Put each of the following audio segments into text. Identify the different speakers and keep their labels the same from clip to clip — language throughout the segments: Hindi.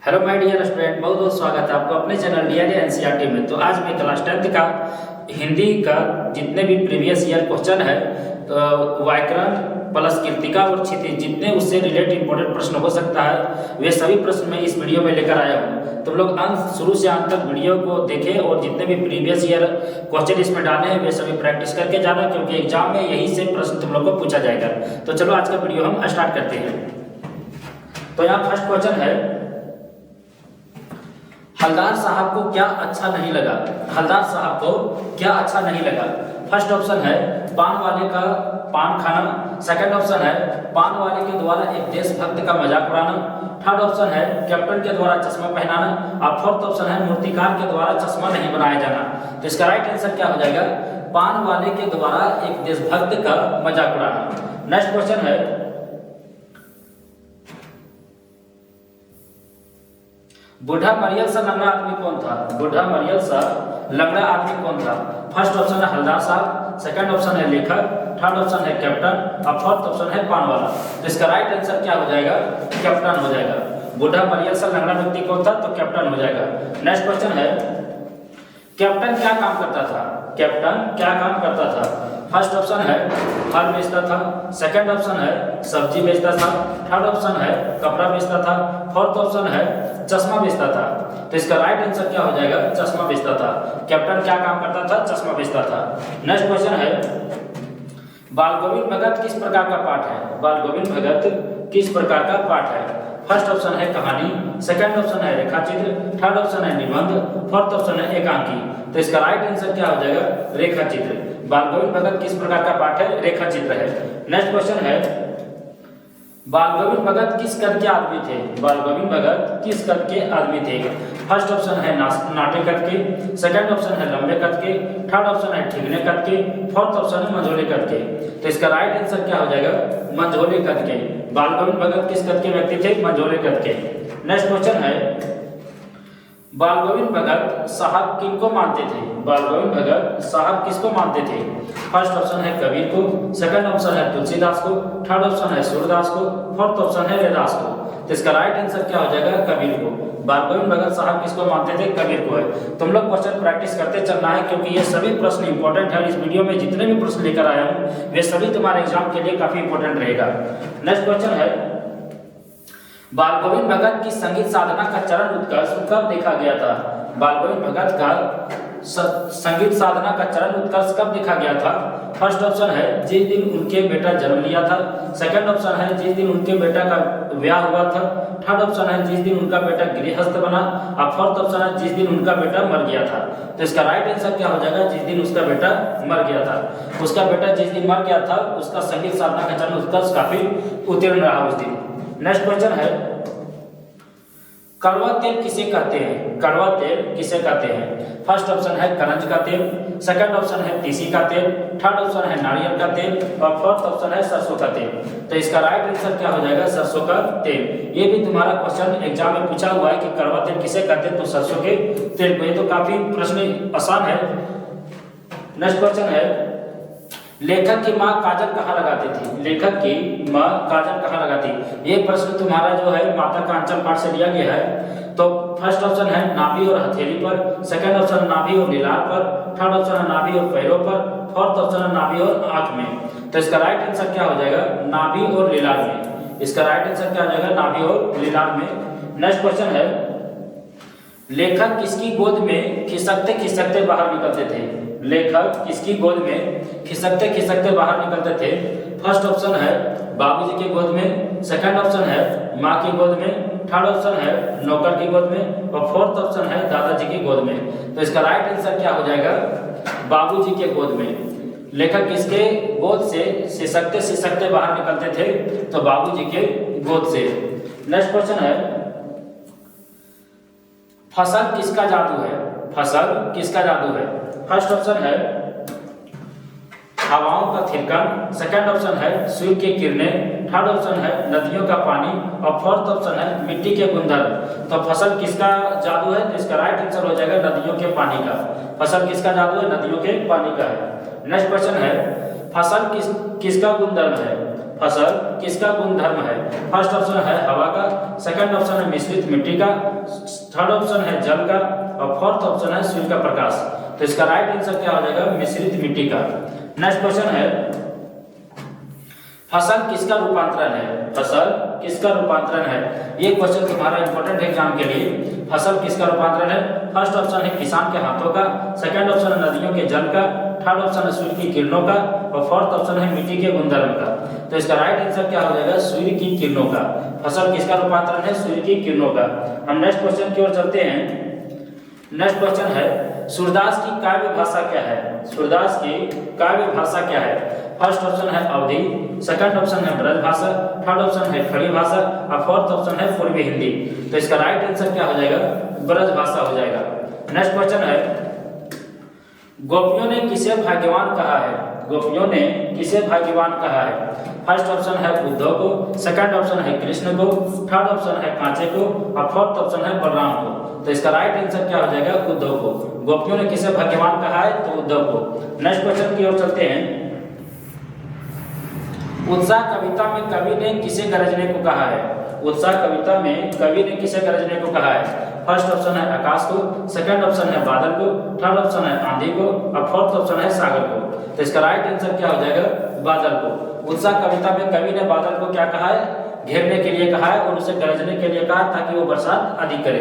Speaker 1: हेलो माय डियर स्टूडेंट, बहुत बहुत स्वागत है आपको अपने चैनल डीआरडी एनसीईआरटी में। तो आज मैं क्लास 10th का हिंदी का जितने भी प्रीवियस ईयर क्वेश्चन है, तो व्याकरण प्लस कीर्तिका और क्षितिज जितने उससे रिलेटेड इंपॉर्टेंट प्रश्न हो सकता है वे सभी प्रश्न मैं इस वीडियो में लेकर आया हूँ। तुम लोग अंत शुरू से अंत तक वीडियो को देखें और जितने भी प्रीवियस ईयर क्वेश्चन इसमें डाले हैं वे सभी प्रैक्टिस करके जाना, क्योंकि एग्जाम में यही से प्रश्न तुम लोग को पूछा जाएगा। तो चलो आज का वीडियो हम स्टार्ट करते हैं। तो यहाँ फर्स्ट क्वेश्चन है, हलदार साहब को क्या अच्छा नहीं लगा। हलदार साहब को क्या अच्छा नहीं लगा। फर्स्ट ऑप्शन है पान वाले का पान खाना। सेकंड ऑप्शन है पान वाले के द्वारा एक देशभक्त का मजाक उड़ाना। थर्ड ऑप्शन है कैप्टन के द्वारा चश्मा पहनाना। और फोर्थ ऑप्शन है मूर्तिकार के द्वारा चश्मा नहीं बनाया जाना। तो इसका राइट आंसर क्या हो जाएगा? पान वाले के द्वारा एक देशभक्त का मजाक उड़ाना। नेक्स्ट क्वेश्चन है, बूढ़ा मरियल सा लंगड़ा आदमी कौन था। बूढ़ा मरियल सा लंगड़ा आदमी कौन था। फर्स्ट ऑप्शन है हलदार साहब, सेकंड ऑप्शन है लेखक, थर्ड ऑप्शन है कैप्टन और फोर्थ ऑप्शन है पान वाला। तो इसका राइट आंसर क्या हो जाएगा? कैप्टन हो जाएगा। बूढ़ा मरियल सा लंगड़ा व्यक्ति कौन था, तो कैप्टन हो जाएगा। नेक्स्ट क्वेश्चन है, कैप्टन क्या काम करता था। कैप्टन क्या काम करता था। फर्स्ट ऑप्शन है फल बेचता था, सेकंड ऑप्शन है सब्जी बेचता था, थर्ड ऑप्शन है कपड़ा बेचता था, फोर्थ ऑप्शन है चश्मा बेचता था। तो इसका राइट आंसर क्या हो जाएगा? चश्मा बेचता था। कैप्टन क्या काम करता था? चश्मा बेचता था। नेक्स्ट क्वेश्चन है, बाल गोविंद भगत किस प्रकार का पाठ है। बाल गोविंद भगत किस प्रकार का पाठ है। फर्स्ट ऑप्शन है कहानी, सेकंड ऑप्शन है रेखाचित्र, थर्ड ऑप्शन है निबंध, फोर्थ ऑप्शन है एकांकी। तो इसका राइट आंसर क्या हो जाएगा? रेखाचित्र। बाल गोविंद भगत किस प्रकार का पाठ है? रेखाचित्र है। नेक्स्ट क्वेश्चन है, बाल गोविंद भगत किस कद के आदमी थे। बाल गोविंद भगत किस कद के आदमी थे। फर्स्ट ऑप्शन है नाटे कद के, सेकंड ऑप्शन है लंबे कद के, थर्ड ऑप्शन है ठिगने कद के, फोर्थ ऑप्शन है मंझोले कद के। तो इसका राइट आंसर क्या हो जाएगा? मंझोले कद के। बाल गोविंद भगत किस कद के व्यक्ति थे? मंझोले कद के। नेक्स्ट क्वेश्चन है, बाल गोविंद भगत साहब किनको मानते थे। बाल गोविंद भगत साहब किसको मानते थे। फर्स्ट ऑप्शन है कबीर को, सेकंड ऑप्शन है तुलसीदास को, थर्ड ऑप्शन है सूरदास को, फोर्थ ऑप्शन है रैदास को। तो इसका राइट आंसर क्या हो जाएगा? कबीर को। बाल गोविंद भगत साहब किसको मानते थे? कबीर को है। तुम लोग क्वेश्चन प्रैक्टिस करते चलना है, क्योंकि ये सभी प्रश्न इंपॉर्टेंट है। इस वीडियो में जितने भी प्रश्न लेकर आया हूँ वे सभी तुम्हारे एग्जाम के लिए काफी इंपॉर्टेंट रहेगा। नेक्स्ट क्वेश्चन है, बाल गोविंद भगत की संगीत साधना का चरण उत्कर्ष कब देखा गया था। बाल गोविंद भगत का संगीत साधना का चरण उत्कर्ष कब देखा गया था। फर्स्ट ऑप्शन है जिस दिन उनके बेटा जन्म लिया था, सेकंड ऑप्शन है जिस दिन उनके बेटा का विवाह हुआ था, थर्ड ऑप्शन है जिस दिन उनका बेटा गृहस्थ बना और फोर्थ ऑप्शन है जिस दिन उनका बेटा मर गया था। तो इसका राइट आंसर क्या हो जाएगा? जिस दिन उसका बेटा मर गया था। उसका बेटा जिस दिन मर गया था उसका संगीत साधना का चरण उत्कर्ष काफी उत्तीर्ण रहा उस दिन। नेक्स्ट क्वेश्चन है, कड़वा तेल किसे कहते हैं। कड़वा तेल किसे कहते हैं। फर्स्ट ऑप्शन है करंज का तेल, सेकंड ऑप्शन है तीसी का तेल, थर्ड ऑप्शन है नारियल का तेल और फोर्थ ऑप्शन है सरसों का तेल। तो इसका राइट आंसर क्या हो जाएगा? सरसों का तेल। ये भी तुम्हारा क्वेश्चन एग्जाम में पूछा हुआ है कि कड़वा तेल किसे कहते हैं, तो सरसों के तेल को। ये तो काफी प्रश्न आसान है। नेक्स्ट क्वेश्चन है, लेखक की मां काजल कहाँ लगाती थी। लेखक की मां काजल कहाँ लगाती। ये प्रश्न तुम्हारा जो है माता का अंचल पाठ से लिया गया है। तो फर्स्ट ऑप्शन है नाभि और हथेली पर, सेकंड ऑप्शन नाभि और लीलार पर, थर्ड ऑप्शन है नाभि और पैरों पर, फोर्थ ऑप्शन है नाभि और आंख में। तो इसका राइट आंसर क्या हो जाएगा? नाभि और लीलार में। इसका राइट आंसर क्या हो जाएगा? नाभि और लीलार में। नेक्स्ट क्वेश्चन है, लेखक किसकी गोद में खिसकते खिसकते बाहर निकलते थे। लेखक किसकी गोद में खिसकते खिसकते बाहर निकलते थे। फर्स्ट ऑप्शन है बाबूजी की गोद में, सेकंड ऑप्शन है माँ की गोद में, थर्ड ऑप्शन है नौकर की गोद में और फोर्थ ऑप्शन है दादाजी की गोद में। तो इसका राइट आंसर क्या हो जाएगा? बाबूजी के गोद में। लेखक किसके गोद से सिसकते सिसकते बाहर निकलते थे, तो बाबूजी के गोद से। नेक्स्ट क्वेश्चन है, फसल किसका जादू है। फसल किसका जादू है। फर्स्ट ऑप्शन है हवाओं का थिरकन, सेकंड ऑप्शन है सूर्य की किरणें, थर्ड ऑप्शन है नदियों का पानी और फोर्थ ऑप्शन है मिट्टी के गुणधर्म। तो फसल किसका जादू है, तो इसका राइट आंसर हो जाएगा नदियों के पानी का। फसल किसका जादू है, नदियों के पानी का है। नेक्स्ट क्वेश्चन है, फसल किसका गुणधर्म है? फसल किसका गुणधर्म है? फर्स्ट ऑप्शन है हवा का, सेकंड ऑप्शन है मिश्रित मिट्टी का, थर्ड ऑप्शन है जल का और फोर्थ ऑप्शन है सूर्य का प्रकाश। तो इसका राइट आंसर क्या हो जाएगा? मिश्रित मिट्टी का। नेक्स्ट क्वेश्चन है फसल किसका रूपांतरण है? फसल किसका रूपांतरण है? ये क्वेश्चन तुम्हारा इंपॉर्टेंट है एग्जाम के लिए। फसल किसका रूपांतरण है? फर्स्ट ऑप्शन है किसान के हाथों का, सेकंड ऑप्शन है नदियों के जल का, थर्ड ऑप्शन है सूर्य की किरणों का और फोर्थ ऑप्शन है मिट्टी के गुणधर्म का। तो इसका राइट आंसर क्या हो जाएगा? सूर्य की किरणों का। फसल किसका रूपांतरण है? सूर्य की किरणों का। हम नेक्स्ट क्वेश्चन की ओर चलते हैं। नेक्स्ट क्वेश्चन है सूरदास की काव्य भाषा क्या है? सूरदास की काव्य भाषा क्या है? फर्स्ट ऑप्शन है अवधी, सेकंड ऑप्शन है ब्रज भाषा, थर्ड ऑप्शन है खड़ी भाषा और फोर्थ ऑप्शन है पूर्वी हिंदी। तो इसका राइट आंसर क्या हो जाएगा? ब्रज भाषा हो जाएगा। नेक्स्ट क्वेश्चन है गोपियों ने किसे भाग्यवान कहा है? गोपियों ने किसे भाग्यवान कहा है? फर्स्ट ऑप्शन है उद्धव को, सेकंड ऑप्शन है कृष्ण को, थर्ड ऑप्शन है कांचे को और फोर्थ ऑप्शन है बलराम को। तो इसका राइट आंसर क्या हो जाएगा? उद्धव को। गोपियों ने किसे भाग्यवान कहा है? तो उद्धव को। नेक्स्ट क्वेश्चन की ओर चलते हैं। उत्साह कविता में कवि ने किसे गरजने को कहा है? उत्साह कविता में कवि ने किसे गरजने को कहा है? फर्स्ट ऑप्शन है आकाश को, सेकंड ऑप्शन है बादल को, थर्ड ऑप्शन है आंधी को और फोर्थ ऑप्शन है सागर को। तो इसका राइट आंसर क्या हो जाएगा? बादल को। उत्साह कविता में कवि ने बादल को क्या कहा है? घेरने के लिए कहा है और उसे गरजने के लिए कहा ताकि वो बरसात अधिक करे।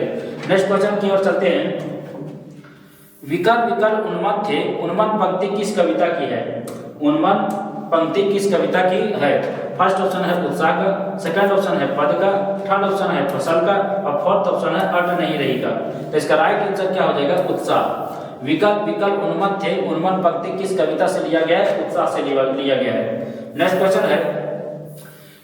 Speaker 1: नेक्स्ट क्वेश्चन की ओर चलते हैं। विकल विकल उन्मत्त थे, उन्मत्त पंक्ति किस कविता की है? उन्मत्त पंक्ति किस कविता की है? फर्स्ट ऑप्शन है उत्साह का, सेकंड ऑप्शन है पद का, थर्ड ऑप्शन है फसल का और फोर्थ ऑप्शन है अट नहीं रही का। तो इसका राइट आंसर क्या हो जाएगा? उत्साह। विकल विकल उन्मत्त थे, उन्मत्त पंक्ति किस कविता से लिया गया है? उत्साह से लिया गया है। नेक्स्ट क्वेश्चन है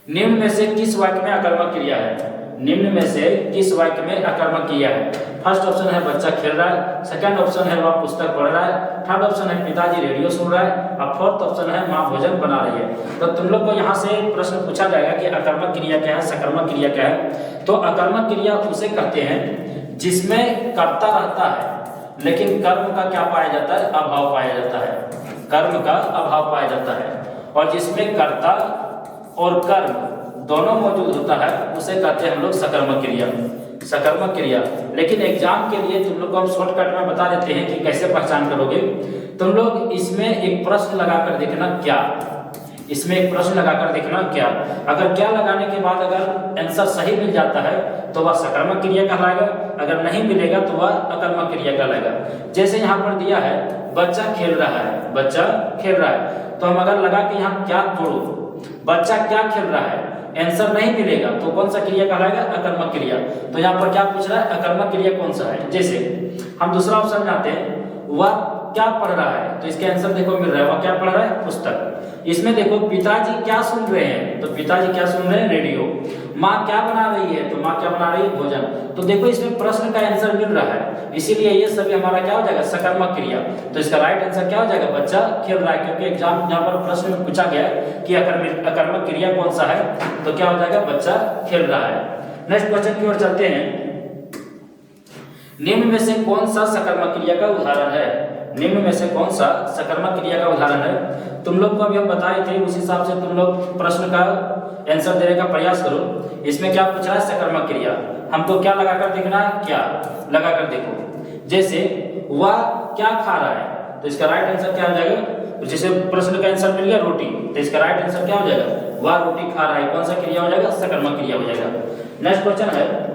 Speaker 1: निम्न में से किस वाक्य में आकर्मक क्रिया है? निम्न में से किस वाक्य में आकर्मक क्रिया है? फर्स्ट ऑप्शन है बच्चा खेल रहा है, सेकंड ऑप्शन है वह पुस्तक पढ़ रहा है, थर्ड ऑप्शन है पिताजी रेडियो सुन रहा है और फोर्थ ऑप्शन है माँ भोजन बना रही है। तो तुम लोग को यहाँ से प्रश्न पूछा जाएगा कि आकर्मक क्रिया क्या है, सकर्मक क्रिया क्या है। तो आकर्मक क्रिया उसे कहते हैं जिसमें कर्ता रहता है लेकिन कर्म का क्या पाया जाता है? अभाव पाया जाता है। कर्म का अभाव पाया जाता है। और जिसमें कर्ता और कर्म दोनों मौजूद होता है उसे कहते हैं हम लोग सकर्मक क्रिया। सकर्मक क्रिया। लेकिन एग्जाम के लिए तुम लोग को हम शॉर्टकट में बता देते हैं कि कैसे पहचान करोगे। तुम लोग इसमें एक प्रश्न लगाकर देखना क्या, इसमें एक प्रश्न लगाकर देखना क्या। अगर क्या लगाने के बाद अगर आंसर सही मिल जाता है तो वह सकर्मक क्रिया कहलाएगा, अगर नहीं मिलेगा तो वह अकर्मक क्रिया कहलाएगा। जैसे यहाँ पर दिया है बच्चा खेल रहा है, बच्चा खेल रहा है, तो हम अगर लगा कि यहाँ क्या जोड़ो, बच्चा क्या खेल रहा है, आंसर नहीं मिलेगा तो कौन सा क्रिया कहलाएगा? अकर्मक क्रिया। तो यहाँ पर क्या पूछ रहा है? अकर्मक क्रिया कौन सा है। जैसे हम दूसरा ऑप्शन में आते हैं, वह क्या पढ़ रहा है, तो इसके आंसर देखो मिल रहा है, वह क्या पढ़ रहा है? पुस्तक। इसमें देखो पिताजी क्या सुन रहे हैं, तो पिताजी क्या सुन रहे हैं? रेडियो। माँ क्या बना रही है, तो माँ क्या बना रही है? भोजन। तो देखो इसमें प्रश्न का आंसर मिल रहा है, इसीलिए ये सभी हमारा क्या हो जाएगा? सकर्मक क्रिया। तो इसका राइट आंसर क्या हो जाएगा? बच्चा खेल रहा है, क्योंकि एग्जाम यहाँ पर प्रश्न में पूछा गया है कि अकर्मक क्रिया कौन सा है, तो क्या हो जाएगा? बच्चा खेल रहा है। नेक्स्ट क्वेश्चन की ओर चलते हैं। निम्न में से कौन सा सकर्मक क्रिया का उदाहरण है? निम्न में से कौन सा सकर्मक क्रिया का उदाहरण है? तुम लोग को अभी हम बताए थे, उस हिसाब से तुम लोग प्रश्न का आंसर देने का प्रयास करो। इसमें क्या पूछा है? सकर्मक क्रिया। हमको क्या लगाकर देखना है? क्या लगाकर देखो। जैसे वह क्या खा रहा है, तो इसका राइट आंसर क्या हो जाएगा? जैसे प्रश्न का आंसर मिल गया रोटी, तो इसका राइट आंसर क्या हो जाएगा? वह रोटी खा रहा है। कौन सा क्रिया हो जाएगा? सकर्मक क्रिया हो जाएगा। नेक्स्ट क्वेश्चन है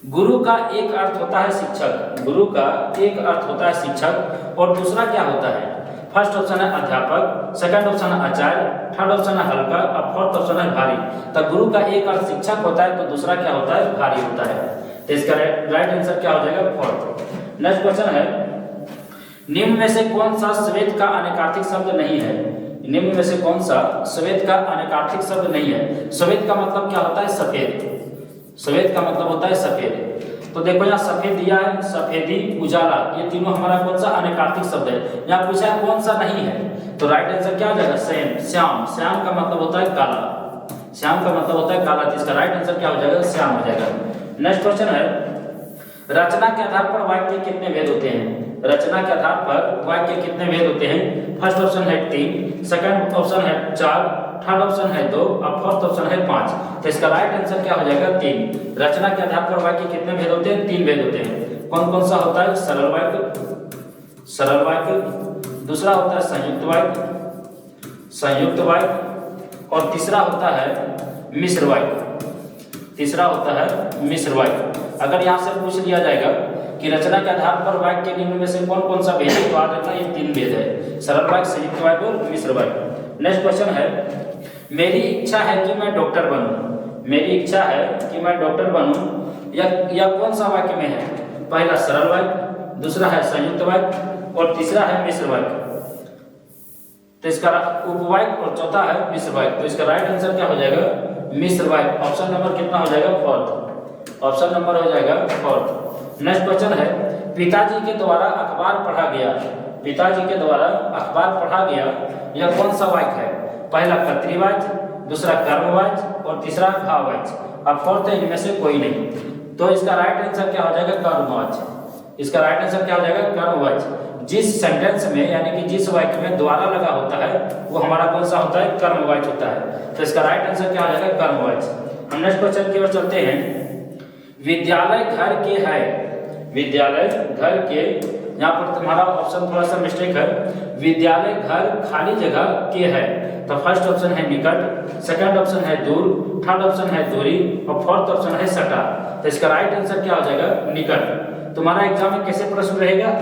Speaker 1: गुरु का एक अर्थ होता है शिक्षक। गुरु का एक अर्थ होता है शिक्षक और दूसरा क्या होता है? फर्स्ट ऑप्शन है अध्यापक, सेकंड ऑप्शन है आचार्य, थर्ड ऑप्शन है हल्का और फोर्थ ऑप्शन है भारी। तो गुरु का एक अर्थ शिक्षक होता है तो दूसरा क्या होता है? भारी होता है। तो इसका राइट आंसर क्या हो जाएगा? फोर्थ। नेक्स्ट क्वेश्चन है निम्न में से कौन सा श्वेत का अनेकार्थिक शब्द नहीं है? निम्न में से कौन सा श्वेत का अनेकार्थिक शब्द नहीं है? श्वेत का मतलब क्या होता है? सफेद। श्वेत का मतलब होता है सफेद। तो देखो यहाँ सफेद दिया है, सफेदी, उजाला, ये तीनों हमारा कौन सा? अनेकार्थिक शब्द है। यहाँ पूछा है कौन सा नहीं है, तो राइट आंसर क्या हो जाएगा? सेम, श्याम। श्याम का मतलब होता है काला। श्याम का मतलब होता है काला, तो इसका राइट आंसर क्या हो जाएगा? श्याम हो जाएगा। नेक्स्ट क्वेश्चन है रचना के आधार पर वाक्य के कितने भेद होते हैं? रचना के आधार पर वाक्य के कितने भेद होते हैं? फर्स्ट ऑप्शन है 3, सेकंड ऑप्शन है 4, थर्ड ऑप्शन है 2 और फोर्थ ऑप्शन है 5। तो इसका राइट आंसर क्या हो जाएगा? 3। रचना के आधार पर वाक्य कितने भेद होते हैं? 3 भेद होते हैं। कौन कौन सा होता है? सरल वाक्य, दूसरा होता है संयुक्त वाक्य और तीसरा होता है मिश्र वाक्य। अगर यहाँ से पूछ लिया जाएगा कि रचना के आधार पर वाक्य के निम्न में से कौन कौन सा भेद है, तो याद रखना ये 3 भेद है, सरल वाक्य, संयुक्त वाक्य और मिश्र वाक्य। नेक्स्ट क्वेश्चन है, मेरी इच्छा है कि मैं डॉक्टर बनूं, या कौन सा वाक्य में है? पहला सरल वाक्य, दूसरा है संयुक्त वाक्य और तीसरा है मिश्र वाक्य। तो इसका उपवाक्य और चौथा है मिश्र वाक्य। तो इसका राइट आंसर क्या हो जाएगा? मिश्र वाक्य। ऑप्शन नंबर कितना हो जाएगा? 4th। ऑप्शन नंबर हो जाएगा 4th। नेक्स्ट क्वेश्चन है, पिताजी के द्वारा अखबार पढ़ा गया, यह कौन सा वाक्य है? पहला कर्तृवाच्य, दूसरा कर्मवाच्य और तीसरा भाववाच्य। अब फोर्थ है इनमें से कोई नहीं। तो इसका राइट आंसर क्या हो जाएगा? कर्मवाच्य। जिस सेंटेंस में यानी कि जिस वाक्य में द्वारा लगा होता है वो हमारा कौन सा होता है? कर्मवाच्य होता है। तो इसका राइट आंसर क्या हो जाएगा? कर्मवाच्य। हम नेक्स्ट क्वेश्चन की ओर चलते हैं। विद्यालय घर के, यहाँ पर तुम्हारा ऑप्शन थोड़ा सा मिस्टेक है। विद्यालय घर खाली जगह के है। तो फर्स्ट ऑप्शन है निकट, सेकंड ऑप्शन है दूर, थर्ड ऑप्शन है दूरी और फोर्थ ऑप्शन है सटा। तो इसका राइट आंसर क्या हो जाएगा? निकट। तुम्हारा एग्जाम में कैसे प्रश्न रहेगा?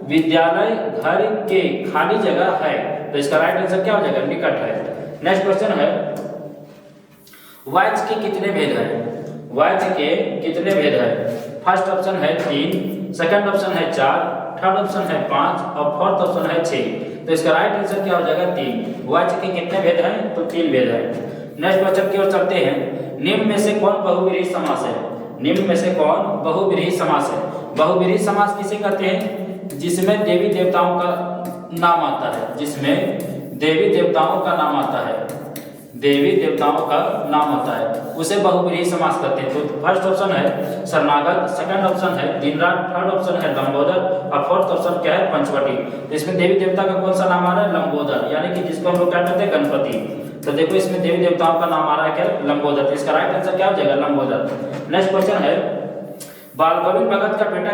Speaker 1: विद्यालय घर के खाली जगह है, तो इसका राइट आंसर क्या हो जाएगा? निकट है। नेक्स्ट क्वेश्चन है, वाच्य के कितने भेद है? फर्स्ट ऑप्शन है 3, सेकंड ऑप्शन है 4, थर्ड ऑप्शन है 5 और फोर्थ ऑप्शन है 6। तो इसका राइट आंसर क्या हो जाएगा? 3। वाच्य के कितने भेद हैं? तो 3 भेद है। नेक्स्ट क्वेश्चन की ओर चलते हैं। निम्न में से कौन बहुव्रीहि समास है? बहुव्रीहि समास किसे कहते हैं? जिसमें देवी देवताओं का नाम आता है, उसे बहुव्रीहि समास कहते हैं। तो फर्स्ट ऑप्शन है शरणागत, सेकंड ऑप्शन है दिनरात, थर्ड ऑप्शन है लंबोदर और फोर्थ ऑप्शन क्या है? पंचवटी। तो इसमें देवी देवता का कौन सा नाम आ रहा है? लंबोदर, यानी कि जिसको हम लोग क्या कहते हैं? गणपति। तो देखो इसमें देवी देवताओं का नाम आ रहा है क्या? लंबोदर। तो इसका राइट आंसर क्या हो जाएगा? लंबोदर। नेक्स्ट क्वेश्चन है, बाल गोविंद भगत का बेटा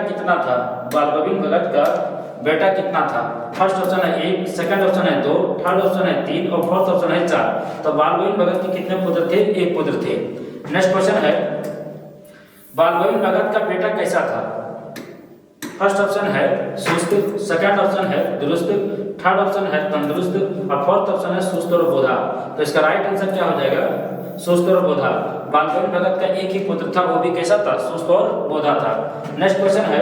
Speaker 1: कितना था? फर्स्ट ऑप्शन है 1, सेकंड ऑप्शन है 2, थर्ड ऑप्शन है 3 और फोर्थ ऑप्शन है 4। तो बाल गोविंद भगत के कितने पुत्र थे? 1 पुत्र थे। नेक्स्ट क्वेश्चन है, बाल गोविंद भगत का बेटा कैसा था? फर्स्ट ऑप्शन है सुस्त, सेकंड ऑप्शन है दुरुस्त, थर्ड ऑप्शन है तंदुरुस्त और फोर्थ ऑप्शन है सुस्त और बोधा। तो इसका राइट आंसर क्या हो जाएगा? सुस्त और बोधा। बाल गोविंद भगत का एक ही पुत्र था, वो भी कैसा था? सुस्त और बोधा था। नेक्स्ट क्वेश्चन है,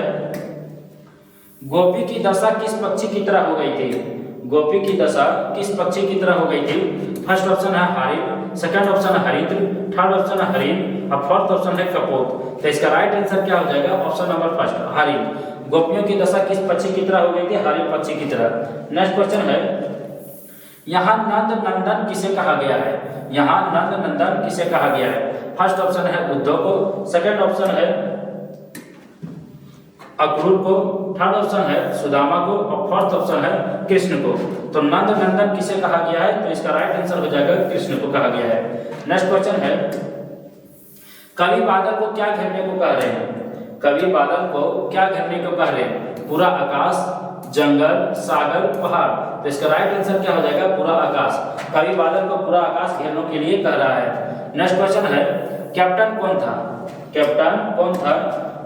Speaker 1: गोपी की दशा किस पक्षी की तरह हो गई थी? फर्स्ट ऑप्शन है हारिन, सेकंड ऑप्शन है हरिद्र, थर्ड ऑप्शन है हरिण और फोर्थ ऑप्शन है कपोत। तो इसका राइट आंसर क्या हो जाएगा? ऑप्शन नंबर फर्स्ट, हारिन। गोपियों की दशा किस पक्षी की तरह हो गई थी? हारिन पक्षी की तरह। नेक्स्ट क्वेश्चन है, यहाँ नंद नंदन किसे कहा गया है? फर्स्ट ऑप्शन है उद्धव को, सेकंड ऑप्शन है अक्रूर को, थर्ड ऑप्शन है सुदामा को और फोर्थ ऑप्शन है कृष्ण को। तो नंद नंदन किसे कहा गया है? तो इसका राइट आंसर हो जाएगा कृष्ण को कहा गया है। नेक्स्ट क्वेश्चन है, कवि बादल को क्या घेरने को कह रहे हैं? पूरा आकाश, जंगल, सागर, पहाड़। तो इसका राइट आंसर क्या हो जाएगा? पूरा आकाश। कवि बादल को पूरा आकाश घेरने के लिए कह रहा है। नेक्स्ट क्वेश्चन है, कैप्टन कौन था?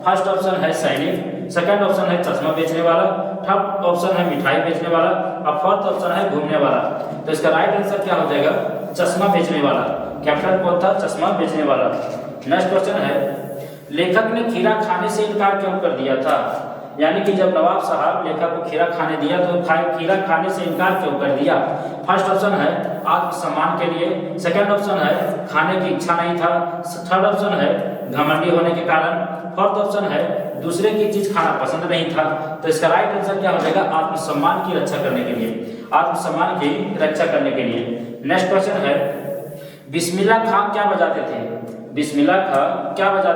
Speaker 1: फर्स्ट ऑप्शन है सैनिक, सेकंड ऑप्शन है चश्मा बेचने वाला, थर्ड ऑप्शन है मिठाई बेचने वाला और फोर्थ ऑप्शन है घूमने वाला। तो इसका राइट आंसर क्या हो जाएगा? चश्मा बेचने वाला। कैप्टन कौन था? चश्मा बेचने वाला। नेक्स्ट क्वेश्चन है, लेखक ने खीरा खाने से इनकार क्यों कर दिया था? यानी कि जब नवाब साहब लेखक को खीरा खाने दिया तो खीरा खाने से इनकार क्यों कर दिया? फर्स्ट ऑप्शन है आत्मसम्मान के लिए, सेकंड ऑप्शन है खाने की इच्छा नहीं था, थर्ड ऑप्शन है घमंडी होने के कारण, फोर्थ ऑप्शन है दूसरे की चीज खाना पसंद नहीं था। तो इसका राइट आंसर क्या हो जाएगा? आत्मसम्मान की रक्षा करने के लिए। नेक्स्ट क्वेश्चन है, बिस्मिल्लाह खां क्या बजाते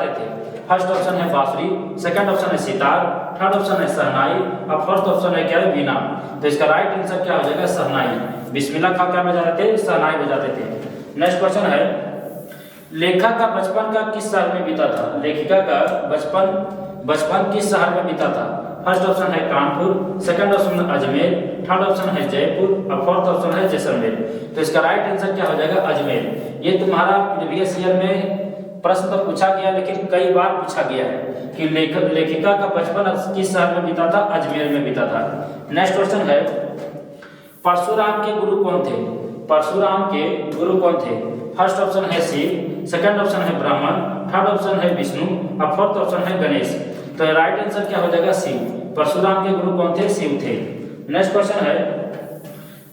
Speaker 1: थे? फर्स्ट ऑप्शन है बांसुरी, सेकंड ऑप्शन है सितार, थर्ड ऑप्शन है शहनाई और फोर्थ ऑप्शन है क्या है वीणा। तो इसका राइट आंसर क्या हो जाएगा शहनाई। बिस्मिल्लाह खां क्या बजाते थे, शहनाई बजाते थे। नेक्स्ट क्वेश्चन है लेखक का बचपन का किस शहर में बीता था। लेखिका का बचपन किस शहर में बीता था। फर्स्ट ऑप्शन है कानपुर, सेकंड ऑप्शन है अजमेर, थर्ड ऑप्शन है जयपुर और फोर्थ ऑप्शन है जैसलमेर। तो इसका राइट आंसर क्या हो जाएगा अजमेर। ये तुम्हारा प्रीवियस ईयर में प्रश्न तो पूछा गया लेकिन कई बार पूछा गया है कि लेखिका का बचपन किस शहर में बीता था, अजमेर में बीता था। नेक्स्ट क्वेश्चन है परशुराम के गुरु कौन थे। परशुराम के गुरु कौन थे। फर्स्ट ऑप्शन है शिव, सेकंड ऑप्शन है ब्रह्मन, थर्ड ऑप्शन है विष्णु और फोर्थ ऑप्शन है गणेश। तो राइट आंसर क्या हो जाएगा शिव। परशुराम के गुरु कौन थे, शिव थे। नेक्स्ट क्वेश्चन है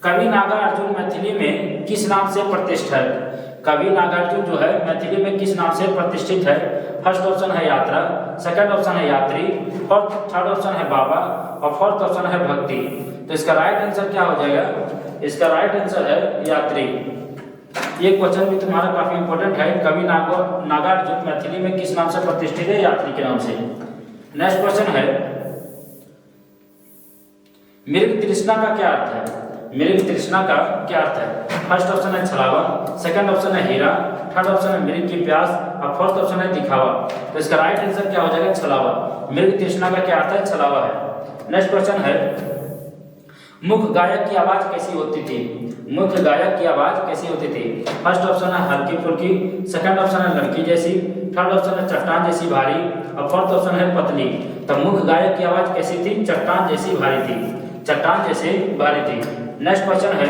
Speaker 1: कवि नागार्जुन मैथिली में किस नाम से प्रतिष्ठित है। कवि नागार्जुन जो है मैथिली में किस नाम से प्रतिष्ठित है। फर्स्ट ऑप्शन है यात्रा, सेकंड ऑप्शन है यात्री, थर्ड ऑप्शन है बाबा और फोर्थ ऑप्शन है भक्ति। तो इसका राइट आंसर क्या हो जाएगा, इसका राइट आंसर है यात्री। ये क्वेश्चन भी तुम्हारा काफी इंपॉर्टेंट है। कवि नागार्जुन मैथिली में किस नाम से प्रतिष्ठित है, यात्री के नाम से। नेक्स्ट क्वेश्चन है मृग तृष्णा का क्या अर्थ है। मृग तृष्णा का क्या अर्थ है। फर्स्ट ऑप्शन है छलावा, सेकंड ऑप्शन है हीरा, थर्ड ऑप्शन है मृग की प्यास और फोर्थ ऑप्शन है दिखावा। तो इसका राइट आंसर क्या हो जाएगा छलावा। मृग तृष्णा का क्या अर्थ है, छलावा है। नेक्स्ट क्वेश्चन है मुख्य गायक की आवाज कैसी होती थी। मुख्य गायक की आवाज कैसी होती थी। फर्स्ट ऑप्शन है हल्की फुल्की, सेकंड ऑप्शन है लड़की जैसी, थर्ड ऑप्शन है चट्टान जैसी भारी और फोर्थ ऑप्शन है पतली। तो मुख्य गायक की आवाज कैसी थी, चट्टान जैसी भारी थी, चट्टान जैसी भारी थी। नेक्स्ट क्वेश्चन है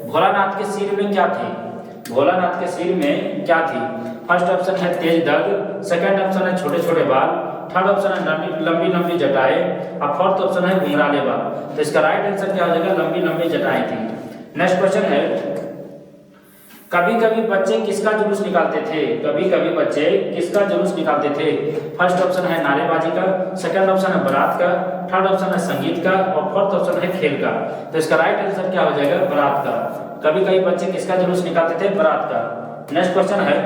Speaker 1: भोलानाथ के सिर में क्या थी। भोलानाथ के सिर में क्या थी। फर्स्ट ऑप्शन है तेज दर्द, सेकंड ऑप्शन है छोटे छोटे बाल, थर्ड ऑप्शन है लंबी लंबी जटाएं और फोर्थ ऑप्शन है घुंघराले बाल। तो इसका राइट आंसर क्या हो जाएगा, लंबी लंबी जटाएं थी। नेक्स्ट क्वेश्चन है कभी कभी बच्चे किसका जुलूस निकालते थे। कभी कभी बच्चे किसका जुलूस निकालते थे। फर्स्ट ऑप्शन है नारेबाजी का, सेकंड ऑप्शन है बारात का, थर्ड ऑप्शन है संगीत का और फोर्थ ऑप्शन है खेल का। तो इसका राइट आंसर क्या हो जाएगा, बारात का। कभी कभी बच्चे किसका जुलूस निकालते थे, बारात का। नेक्स्ट क्वेश्चन है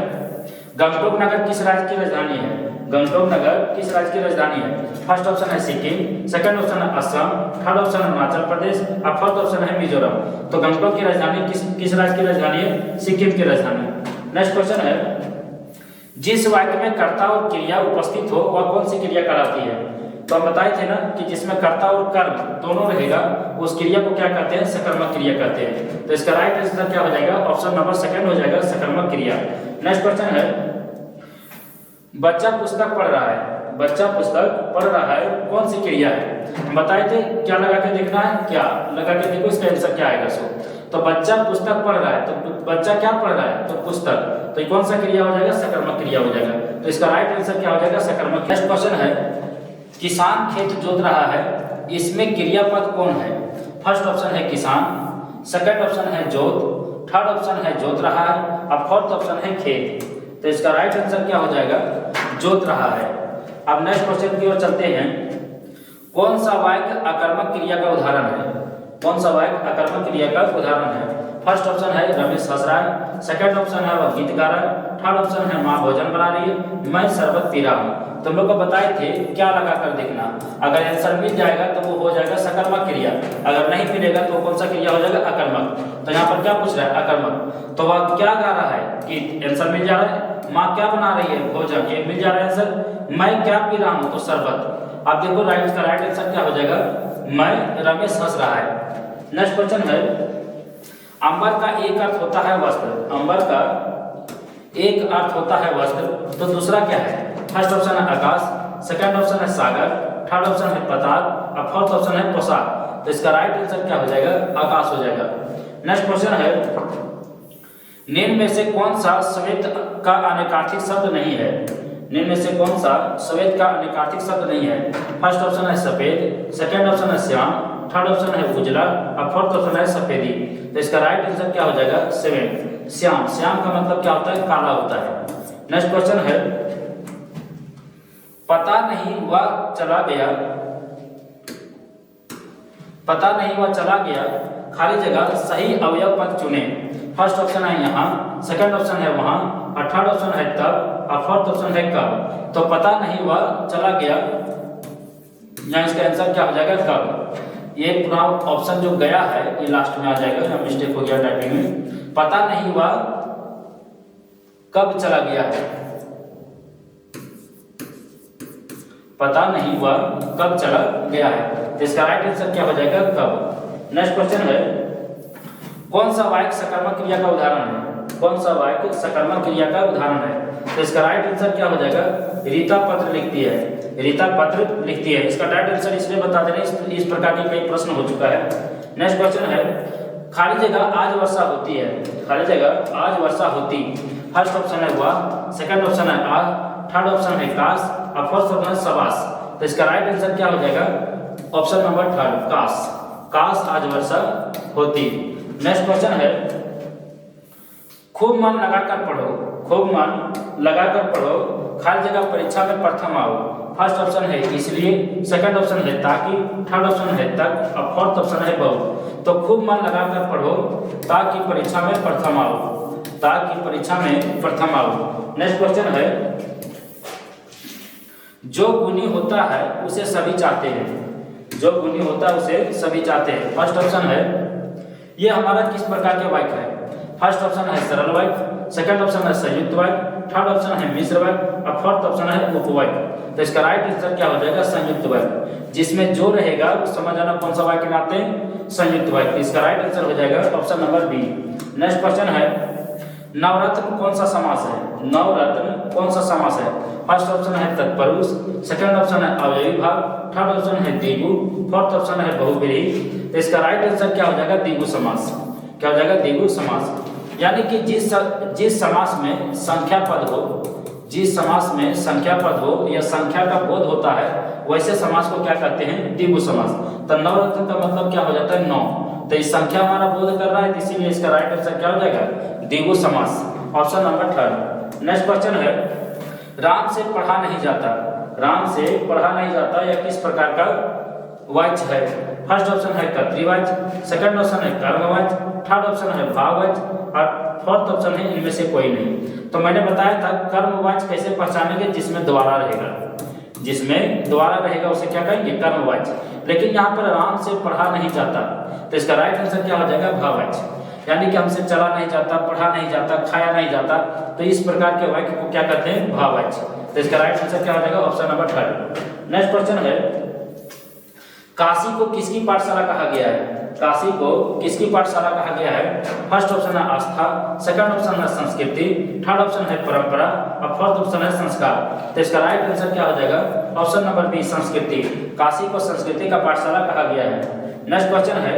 Speaker 1: गंगटोक नगर किस राज्य की राजधानी है। गंगटोक नगर किस राज्य की राजधानी है। फर्स्ट ऑप्शन है सिक्किम, सेकंड ऑप्शन है असम, थर्ड ऑप्शन है अरुणाचल प्रदेश और फोर्थ ऑप्शन है मिजोरम। तो गंगटोक की राजधानी किस राज्य की राजधानी है, सिक्किम की राजधानी। नेक्स्ट क्वेश्चन है जिस वाक्य में कर्ता और क्रिया उपस्थित हो वह कौन सी क्रिया कहलाती है। तो हम बताए थे ना कि जिसमें कर्ता और कर्म दोनों रहेगा उस क्रिया को क्या कहते हैं, सकर्मक क्रिया कहते हैं। तो इसका राइट आंसर क्या हो जाएगा, ऑप्शन नंबर सेकंड हो जाएगा, सकर्मक क्रिया। नेक्स्ट क्वेश्चन है बच्चा पुस्तक पढ़ रहा है। बच्चा पुस्तक पढ़ रहा है कौन सी क्रिया है। बताए थे क्या लगा के देखना है, क्या लगा के देखो इसका आंसर क्या आएगा। तो बच्चा पुस्तक पढ़ रहा है तो बच्चा क्या पढ़ रहा है, तो पुस्तक। तो कौन सा क्रिया हो जाएगा, सकर्मक क्रिया हो जाएगा। तो इसका राइट आंसर क्या हो जाएगा, सकर्मक। नेक्स्ट क्वेश्चन है किसान खेत जोत रहा है, इसमें क्रियापद कौन है। फर्स्ट ऑप्शन है किसान, सेकंड ऑप्शन है जोत, थर्ड ऑप्शन है जोत रहा है और फोर्थ ऑप्शन है खेत। तो इसका राइट आंसर क्या हो जाएगा, जोत रहा है। अब नेक्स्ट क्वेश्चन की ओर चलते हैं कौन सा वाक्य आकर्मक क्रिया का उदाहरण है। कौन सा वाक्य आकर्मक क्रिया का उदाहरण है। फर्स्ट ऑप्शन है रमेश हंस रहा है, सेकंड ऑप्शन है वह गीत गा रहा है, थर्ड ऑप्शन है माँ भोजन बना रही है, मैं शरबत पी रहा हूँ। तुम लोग को बताए थे क्या लगा कर देखना। अगर आंसर मिल जाएगा तो वो हो जाएगा सकर्मक क्रिया, अगर नहीं मिलेगा तो कौन सा क्रिया हो जाएगा, अकर्मक। तो यहाँ पर क्या पूछ रहा है, अकर्मक। तो वह क्या गा रहा है कि आंसर मिल जा रहा है, माँ क्या बना रही है भोजन, ये मिल जा रहा है आंसर, मैं क्या पी रहा हूँ तो शरबत। आप देखो राइट का राइट आंसर क्या हो जाएगा, मैं रमेश हंस रहा है। नेक्स्ट क्वेश्चन है अंबर का एक अर्थ होता है वस्त्र। अंबर का एक अर्थ होता है वस्त्र, तो दूसरा क्या है। फर्स्ट ऑप्शन है आकाश, सेकंड ऑप्शन है सागर, थर्ड ऑप्शन है पताल और फोर्थ ऑप्शन है पोशाक। तो इसका राइट आंसर क्या हो जाएगा, आकाश हो जाएगा। नेक्स्ट क्वेश्चन है निम्न में से कौन सा श्वेत का अनेकार्थिक शब्द नहीं है। निम्न में से कौन सा श्वेत का अनेकार्थिक शब्द नहीं है। फर्स्ट ऑप्शन है सफेद, सेकंड ऑप्शन है श्याम, थर्ड ऑप्शन है उजला और फोर्थ ऑप्शन है सफेदी। तो इसका राइट आंसर क्या हो जाएगा, सेवन, श्याम। श्याम का मतलब क्या होता है, काला होता है। नेक्स्ट क्वेश्चन है पता नहीं वह चला गया, पता नहीं वह चला गया, खाली जगह सही अवयव पद चुने। फर्स्ट ऑप्शन है यहाँ, सेकंड ऑप्शन है वहाँ, और थर्ड ऑप्शन है तब, और फोर्थ ऑप्शन है कब। तो पता नहीं हुआ चला गया, यहाँ इसका आंसर क्या हो जाएगा कब। ये पूरा ऑप्शन जो गया है ये लास्ट में आ जाएगा, यहाँ मिस्टेक हो गया टाइपिंग में। पता नहीं हुआ कब चला गया है, पता नहीं हुआ कब चला गया है, तो इसका राइट आंसर क्या हो जाएगा कब। नेक्स्ट क्वेश्चन है, कौन सा वाक्य सकर्मक क्रिया का उदाहरण है, कौन सा वाक्य सकर्मक क्रिया का उदाहरण है। तो इसका राइट आंसर क्या हो जाएगा, रीता पत्र लिखती है, रीता पत्र लिखती है। इसका राइट आंसर इसलिए बता दे रहे हैं, इस प्रकार के कई प्रश्न हो चुका है। नेक्स्ट क्वेश्चन है, खाली जगह आज वर्षा होती है, खाली जगह आज वर्षा होती। फर्स्ट ऑप्शन है वह, सेकंड ऑप्शन है आज, थर्ड ऑप्शन है काश, और फोर्थ ऑप्शन है सबास। तो इसका राइट आंसर क्या हो जाएगा, ऑप्शन नंबर थर्ड काश, काश आज वर्षा होती। नेक्स्ट क्वेश्चन है, खूब मन लगाकर पढ़ो, खूब मन लगाकर पढ़ो, खाली जगह परीक्षा में प्रथम आओ। फर्स्ट ऑप्शन है इसलिए, सेकंड ऑप्शन है ताकि, थर्ड ऑप्शन है तक, और फोर्थ ऑप्शन है बहुत। तो खूब मन लगाकर पढ़ो ताकि परीक्षा में प्रथम आओ, ताकि परीक्षा में प्रथम आओ। नेक्स्ट क्वेश्चन है, जो गुणी होता है उसे सभी चाहते हैं, जो गुणी होता है उसे सभी चाहते हैं। फर्स्ट ऑप्शन है, ये हमारा किस प्रकार के वाक्य है। फर्स्ट ऑप्शन है सरल वाक्य, सेकंड ऑप्शन है संयुक्त वाक्य, थर्ड ऑप्शन है मिश्र वाक्य, और फोर्थ ऑप्शन है उपवाक्य। तो इसका राइट आंसर क्या हो जाएगा, संयुक्त वाक्य। जिसमें जो रहेगा वो समझ आना कौन सा वाक्य लाते हैं, संयुक्त वाक्य। तो इसका राइट आंसर हो जाएगा option number B. Next question है, नवरत्न कौन सा समास है, नवरत्न कौन सा समास है। फर्स्ट ऑप्शन है तत्पुरुष, सेकंड ऑप्शन है अवयवी भाव, थर्ड ऑप्शन है द्विगु, फोर्थ ऑप्शन है बहुव्रीहि। तो इसका राइट आंसर क्या हो जाएगा, द्विगु समास। क्या हो जाएगा, द्विगु समास। यानी कि जिस समास में संख्या पद हो, जिस समास में संख्या पद हो या संख्या का बोध होता है, वैसे समास को क्या कहते हैं, द्विगु समास। तो नवरत्न का मतलब क्या हो जाता है, नौ। तो इस संख्या हमारा बोध कर रहा है, इसीलिए इसका राइट आंसर क्या हो जाएगा, द्विगु समास, option number third. Next question है, राम से पढ़ा नहीं जाता, राम से पढ़ा नहीं जाता यह किस प्रकार का वाच्य है। फर्स्ट ऑप्शन है कर्तृवाच्य, सेकंड ऑप्शन है कर्मवाच्य, थर्ड ऑप्शन है भाववाच्य, और फोर्थ ऑप्शन है इनमें से कोई नहीं। तो मैंने बताया था कर्मवाच्य कैसे पहचानेंगे, जिसमें द्वारा रहेगा, जिसमें द्वारा रहेगा उसे क्या कहेंगे, कर्मवाच्य। लेकिन यहाँ पर राम से पढ़ा नहीं जाता, तो इसका राइट आंसर क्या हो जाएगा, भाववाच्य। यानी कि हमसे चला नहीं जाता, पढ़ा नहीं जाता, खाया नहीं जाता, तो इस प्रकार के वाक्य को क्या कहते हैं, भाववाच्य। तो इसका राइट आंसर क्या हो जाएगा, option number third. Next question है, काशी को किसकी पाठशाला कहा गया है, काशी को किसकी पाठशाला कहा गया है। फर्स्ट ऑप्शन है आस्था, सेकंड ऑप्शन है संस्कृति, थर्ड ऑप्शन है परंपरा, और फोर्थ ऑप्शन है संस्कार। तो इसका राइट आंसर क्या हो जाएगा, ऑप्शन नंबर बी संस्कृति। काशी को संस्कृति का पाठशाला कहा गया है। नेक्स्ट क्वेश्चन है,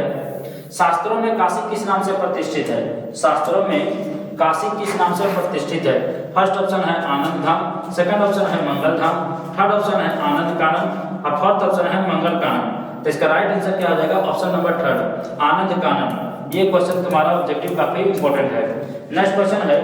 Speaker 1: शास्त्रों में काशी किस नाम से प्रतिष्ठित है, शास्त्रों में काशी किस नाम से प्रतिष्ठित है। फर्स्ट ऑप्शन है आनंद धाम, सेकंड ऑप्शन है मंगल धाम, थर्ड ऑप्शन है आनंद कानन, और फोर्थ ऑप्शन है मंगल कानन। तो इसका राइट आंसर क्या हो जाएगा, ऑप्शन नंबर थर्ड आनंद कानन। ये क्वेश्चन तुम्हारा ऑब्जेक्टिव काफी इंपॉर्टेंट है। नेक्स्ट क्वेश्चन है,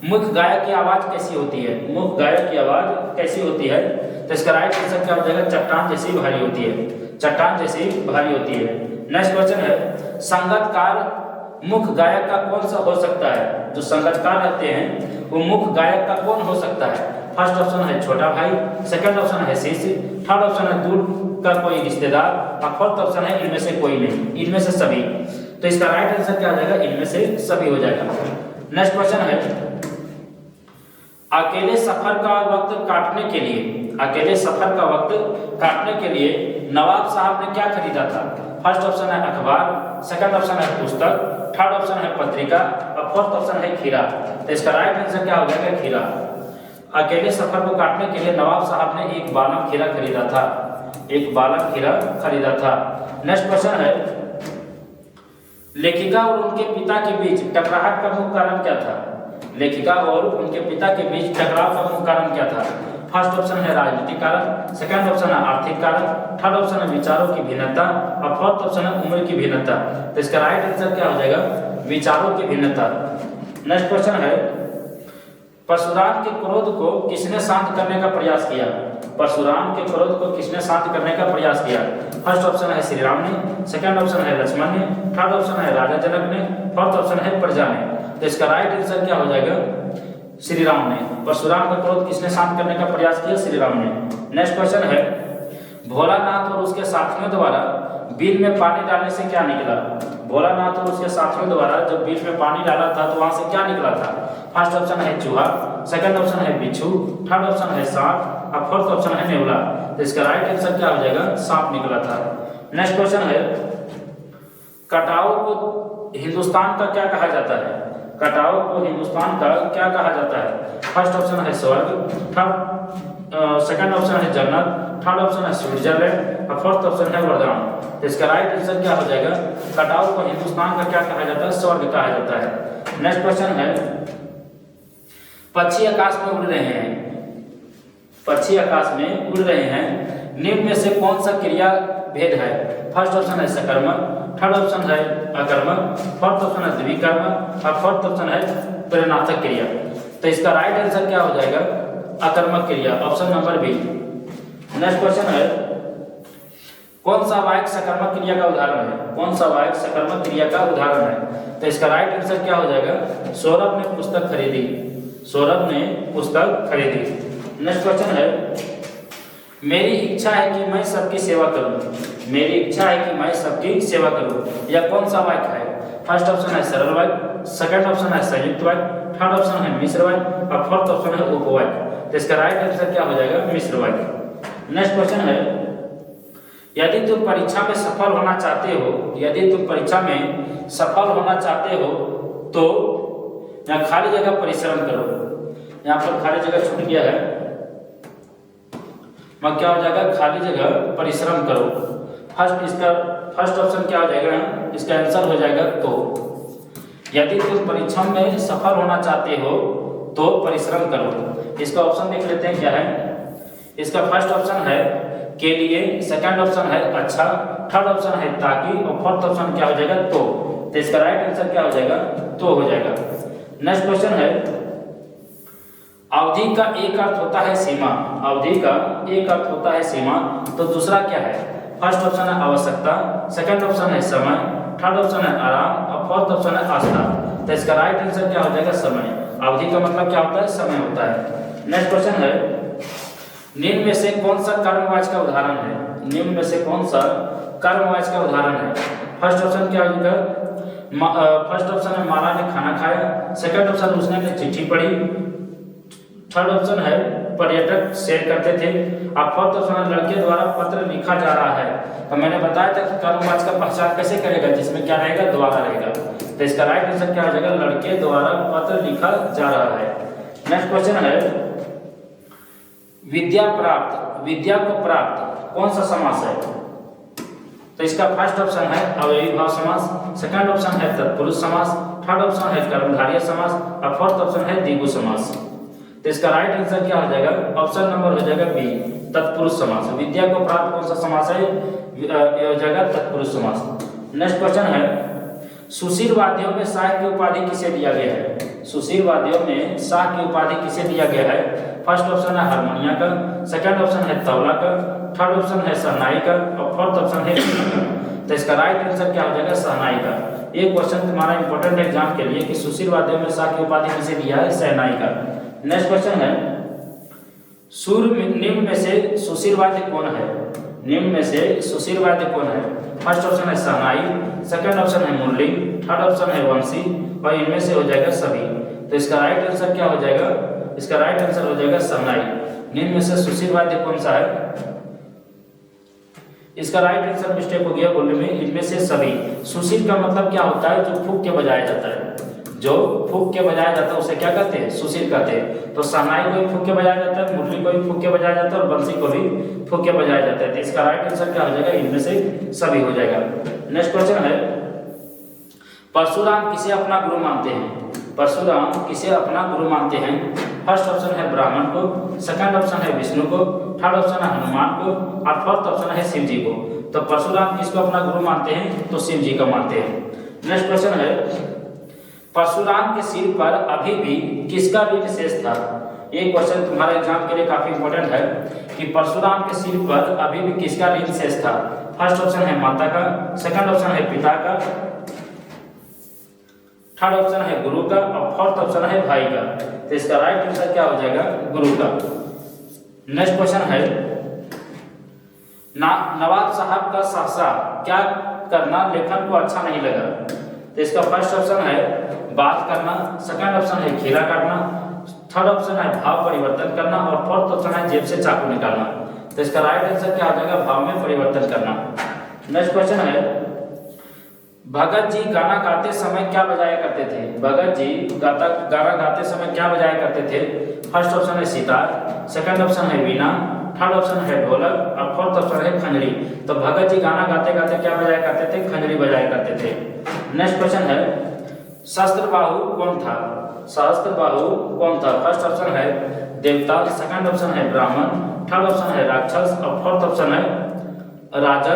Speaker 1: मुख्य गायक की आवाज कैसी होती है, मुख्य गायक की आवाज कैसी होती है। तो इसका राइट आंसर क्या हो जाएगा, चट्टान जैसी भारी होती है, चट्टान जैसी भारी होती है। नेक्स्ट क्वेश्चन है, संगतकार मुख्य गायक का कौन सा हो सकता है, जो संगतकार रहते हैं वो मुख्य गायक का कौन हो सकता है। फर्स्ट ऑप्शन है छोटा भाई, सेकंड ऑप्शन है शिष्य, थर्ड ऑप्शन है दूर का कोई रिश्तेदार, और फोर्थ ऑप्शन है इनमें से कोई नहीं, इनमें से सभी। तो इसका राइट आंसर क्या हो जाएगा, इनमें से सभी हो जाएगा। नेक्स्ट क्वेश्चन है, अकेले सफर का वक्त काटने के लिए, अकेले सफर का वक्त काटने के लिए नवाब साहब ने क्या खरीदा था। फर्स्ट ऑप्शन है अखबार, सेकंड ऑप्शन है पुस्तक, थर्ड ऑप्शन है पत्रिका, और फोर्थ ऑप्शन है खीरा। तो इसका राइट आंसर क्या हो जाएगा, खीरा। अकेले सफर को काटने के लिए नवाब साहब ने एक बालक खीरा खरीदा था, एक बालक खीरा खरीदा था। नेक्स्ट क्वेश्चन है, लेखिका और उनके पिता के बीच टकराहट का मुख्य कारण क्या था, लेखिका और उनके पिता के बीच टकराव का मुख्य कारण क्या था। फर्स्ट ऑप्शन है राजनीतिक कारण, सेकंड ऑप्शन है आर्थिक कारण, थर्ड ऑप्शन है विचारों की भिन्नता, और फोर्थ ऑप्शन है उम्र की भिन्नता। तो इसका राइट आंसर क्या हो जाएगा, विचारों की भिन्नता। नेक्स्ट क्वेश्चन है, परशुराम के क्रोध को किसने शांत करने का प्रयास किया? परशुराम के क्रोध को किसने शांत करने का प्रयास किया? फर्स्ट ऑप्शन है श्री राम ने, सेकंड ऑप्शन है लक्ष्मण ने, थर्ड ऑप्शन है राजा जनक ने, फोर्थ ऑप्शन है प्रजा ने। तो इसका राइट आंसर क्या हो जाएगा? श्री राम ने। परशुराम का क्रोध किसने शांत करने का प्रयास किया? श्री राम ने। नेक्स्ट क्वेश्चन है, भोलानाथ और उसके साथियों द्वारा बील में पानी डालने से क्या निकला? भोलानाथ और उसके साथियों द्वारा जब बील में पानी डाला था तो वहां से क्या निकला था? फर्स्ट ऑप्शन है चूहा, सेकंड ऑप्शन है बिच्छू, थर्ड ऑप्शन है सांप और फोर्थ ऑप्शन है नेवला। तो इसका राइट आंसर क्या हो जाएगा? सांप निकला था। नेक्स्ट क्वेश्चन है, कटाऊ को हिंदुस्तान का क्या कहा जाता है? कटाऊ को हिंदुस्तान का क्या कहा जाता है? फर्स्ट ऑप्शन है स्वर्ग, सेकंड ऑप्शन है जन्नत, थर्ड ऑप्शन है स्विट्जरलैंड और फोर्थ ऑप्शन है वरदान। तो इसका राइट आंसर क्या हो जाएगा? कटाऊ को हिंदुस्तान का क्या कहा जाता है? स्वर्ग कहा जाता है। नेक्स्ट क्वेश्चन है, पक्षी आकाश में उड़ रहे हैं, पक्षी आकाश में उड़ रहे हैं, निम्न में से कौन सा क्रिया भेद है? फर्स्ट ऑप्शन है सकर्मक, थर्ड ऑप्शन है अकर्मक, फोर्थ ऑप्शन है द्विकर्मक और फोर्थ ऑप्शन है प्रेरणार्थक क्रिया। तो इसका राइट आंसर क्या हो जाएगा? अकर्मक क्रिया, option number B. Next question है, कौन सा वाक्य सकर्मक क्रिया का उदाहरण है? कौन सा वाक्य सकर्मक क्रिया का उदाहरण है? तो इसका राइट आंसर क्या हो जाएगा? सौरभ ने पुस्तक खरीदी, सौरभ ने पुस्तक खरीदी। नेक्स्ट क्वेश्चन है, मेरी इच्छा है कि मैं सबकी सेवा करूं, मेरी इच्छा है कि मैं सबकी सेवा करूं, यह कौन सा वाक्य है? फर्स्ट ऑप्शन है सरल वाक्य, सेकंड ऑप्शन है संयुक्त वाक्य, थर्ड ऑप्शन है मिश्र वाक्य और फोर्थ ऑप्शन है उपवाक्य। तो इसका राइट आंसर क्या हो जाएगा? मिश्र वाक्य। नेक्स्ट क्वेश्चन है, यदि तुम परीक्षा में सफल होना चाहते हो, यदि तुम परीक्षा में सफल होना चाहते हो तो यहाँ खाली जगह परिश्रम करो। यहाँ पर खाली जगह छूट गया है, मग क्या हो जाएगा? खाली जगह परिश्रम करो। फर्स्ट ऑप्शन क्या हो जाएगा? इसका आंसर हो जाएगा तो। यदि तुम परीक्षा में सफल होना चाहते हो तो परिश्रम करो। इसका ऑप्शन देख लेते हैं क्या है। इसका फर्स्ट ऑप्शन है के लिए, सेकंड ऑप्शन है अच्छा, थर्ड ऑप्शन है ताकि और फोर्थ ऑप्शन क्या हो जाएगा? तो इसका राइट आंसर क्या हो जाएगा? तो हो जाएगा। नेक्स्ट क्वेश्चन है, अवधि का एक अर्थ होता है सीमा, अवधि का एक अर्थ होता है सीमा, तो दूसरा क्या है? फर्स्ट ऑप्शन है आवश्यकता, सेकंड ऑप्शन है समय, थर्ड ऑप्शन है आराम और फोर्थ ऑप्शन है आस्था। तो इसका राइट आंसर क्या हो जाएगा? समय। अवधि का मतलब क्या होता है? समय होता है। नेक्स्ट क्वेश्चन है, निम्न में से कौन सा कर्मवाच्य का उदाहरण है? निम्न में से कौन सा कर्मवाच्य का उदाहरण है? फर्स्ट ऑप्शन क्या होगा? फर्स्ट ऑप्शन है माला ने खाना खाया, सेकंड ऑप्शन उसने ने चिट्ठी पढ़ी, थर्ड ऑप्शन है पर्यटक सैर करते थे और फोर्थ ऑप्शन है लड़के द्वारा पत्र लिखा जा रहा है। तो मैंने बताया था कि कर्मवाच्य का पहचान कैसे करेगा? जिसमें क्या रहेगा? द्वारा रहेगा। तो इसका राइट आंसर क्या हो जाएगा? लड़के द्वारा पत्र लिखा जा रहा है। नेक्स्ट क्वेश्चन है, विद्या प्राप्त, विद्या को प्राप्त कौन सा समास है? तो इसका फर्स्ट ऑप्शन है अव्ययी भाव समास, सेकंड ऑप्शन है तत्पुरुष समास, थर्ड ऑप्शन है कर्मधारय समास और फोर्थ ऑप्शन है द्विगु समास। तो इसका राइट आंसर क्या हो जाएगा? ऑप्शन नंबर हो जाएगा बी, तत्पुरुष समास। विद्या को प्राप्त कौन सा समास है? यह हो जाएगा तत्पुरुष समास। नेक्स्ट क्वेश्चन है, सुशील वाद्यों में शाह की उपाधि किसे दिया गया है? सुशील वाद्यों में शाह की उपाधि किसे दिया गया है? फर्स्ट ऑप्शन है हारमोनिया का, सेकंड ऑप्शन है तबला का, थर्ड ऑप्शन है शहनाई का और फोर्थ ऑप्शन है वीणा का। तो इसका राइट आंसर क्या हो जाएगा? शहनाई का। ये क्वेश्चन तुम्हारा इंपॉर्टेंट एग्जाम के लिए कि सुशील वाद्यों में शाह की उपाधि किसे दिया है? शहनाई का। नेक्स्ट क्वेश्चन है, निम्न में से सुशील वाद्य कौन है? निम्न में से सुशील वाद्य कौन है? फर्स्ट ऑप्शन है शहनाई, सेकंड ऑप्शन है मुरली, थर्ड ऑप्शन है वंशी और इनमें से हो जाएगा सभी। तो इसका राइट आंसर क्या हो जाएगा? इसका राइट आंसर हो जाएगा शहनाई। निम्न में से सुशील वाद्य कौन सा है? इसका राइट आंसर मिस्टेक हो गया बोलने में, इनमें से सभी। सुशील का मतलब क्या होता है? जो फूंक के बजाया जाता है, जो फूंक के बजाया जाता है उसे क्या कहते हैं? सुशील कहते हैं। तो शहनाई को भी फूंक के बजाया जाता है, मुरली को भी फूंक के बजाया जाता है और बंसी को भी फूंक के बजाया जाता है। तो इसका राइट आंसर क्या हो जाएगा? इनमें से सभी हो जाएगा। नेक्स्ट क्वेश्चन है, परशुराम किसे अपना गुरु मानते हैं? परशुराम किसे अपना गुरु मानते हैं? फर्स्ट ऑप्शन है ब्राह्मण को, सेकंड ऑप्शन है विष्णु को, थर्ड ऑप्शन है हनुमान को और फोर्थ ऑप्शन है शिव जी को। तो परशुराम किसको अपना गुरु मानते हैं? तो शिव जी को मानते हैं। नेक्स्ट क्वेश्चन है, परशुराम के सिर पर अभी भी किसका ऋण शेष था? ये क्वेश्चन तुम्हारे एग्जाम के लिए काफी इंपॉर्टेंट है कि परशुराम के सिर पर अभी भी किसका ऋण शेष था। फर्स्ट ऑप्शन है माता का, सेकंड ऑप्शन है पिता का, थर्ड ऑप्शन है गुरु का और फोर्थ ऑप्शन है भाई का। तो इसका राइट आंसर क्या हो जाएगा? गुरु का। नेक्स्ट क्वेश्चन है नवाब साहब का सहसा क्या करना लेखन को अच्छा नहीं लगा। तो इसका फर्स्ट ऑप्शन है बात करना, सेकंड ऑप्शन है खीरा काटना, थर्ड ऑप्शन है भाव परिवर्तन करना और फोर्थ ऑप्शन है जेब से चाकू निकालना। तो इसका राइट आंसर क्या हो जाएगा? भाव में परिवर्तन करना। नेक्स्ट क्वेश्चन है भगत जी गाना गाते समय क्या बजाया करते थे? भगत जी गाना गाते समय क्या बजाया करते थे? फर्स्ट ऑप्शन है सितार, सेकंड ऑप्शन है वीणा, थर्ड ऑप्शन है ढोलक और फोर्थ ऑप्शन है खंजरी। तो भगत जी गाना गाते गाते क्या बजाया करते थे? खंजरी बजाया करते थे। नेक्स्ट क्वेश्चन है सहस्त्रबाहु कौन था? सहस्त्रबाहु कौन था? फर्स्ट ऑप्शन है देवता, सेकंड ऑप्शन है ब्राह्मण, थर्ड ऑप्शन है राक्षस और फोर्थ ऑप्शन है राजा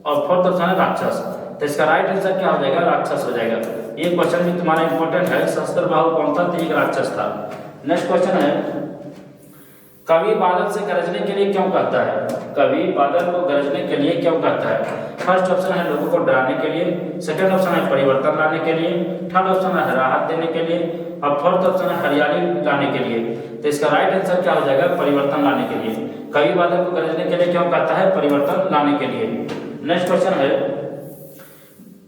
Speaker 1: और फोर्थ ऑप्शन है राक्षस। तो इसका राइट आंसर क्या हो जाएगा? राक्षस हो जाएगा। ये क्वेश्चन भी तुम्हारा इंपॉर्टेंट है। सहस्त्रबाहु कौन था? तो एक राक्षस था। नेक्स्ट क्वेश्चन है कवि बादल से गरजने के लिए क्यों कहता है? कवि बादल को गरजने के लिए क्यों कहता है? फर्स्ट ऑप्शन है लोगों को डराने के लिए, सेकंड ऑप्शन है परिवर्तन लाने के लिए, थर्ड ऑप्शन है राहत देने के लिए और फोर्थ ऑप्शन है हरियाली लाने के लिए। तो इसका राइट आंसर क्या हो जाएगा? परिवर्तन लाने के लिए। कवि बादल को गरजने के लिए क्यों कहता है? परिवर्तन लाने के लिए। नेक्स्ट क्वेश्चन है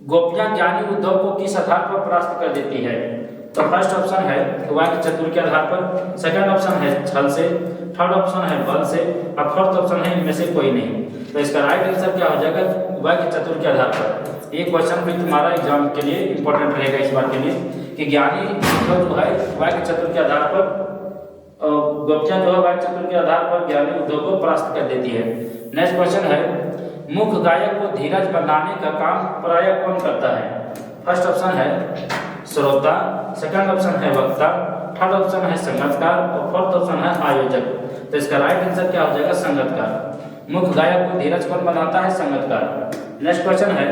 Speaker 1: गोपियां ज्ञानी उद्धव को किस आधार पर परास्त कर देती है? तो फर्स्ट ऑप्शन है वाक्य चतुर के आधार पर, सेकंड ऑप्शन है छल से, थर्ड ऑप्शन है बल से और फोर्थ ऑप्शन है इनमें से कोई नहीं। तो इसका राइट आंसर क्या हो जाएगा? वाक्य चतुर के आधार पर। ये क्वेश्चन भी तुम्हारा एग्जाम के लिए इंपॉर्टेंट रहेगा इस बार के लिए कि ज्ञानी उद्धव जो है वाक्य चतुर के आधार पर, गोपियां जो है वाक्य चतुर के आधार पर ज्ञानी उद्धव को परास्त कर देती है। नेक्स्ट क्वेश्चन है मुख्य गायक को धीरज बनाने का काम प्राय कौन करता है? फर्स्ट ऑप्शन है श्रोता, सेकंड ऑप्शन है वक्ता, थर्ड ऑप्शन है संगीतकार और फोर्थ ऑप्शन है आयोजक। तो इसका राइट आंसर क्या हो जाएगा? संगीतकार। मुख्य गायक को धीरज कौन बनाता है? संगीतकार। नेक्स्ट क्वेश्चन है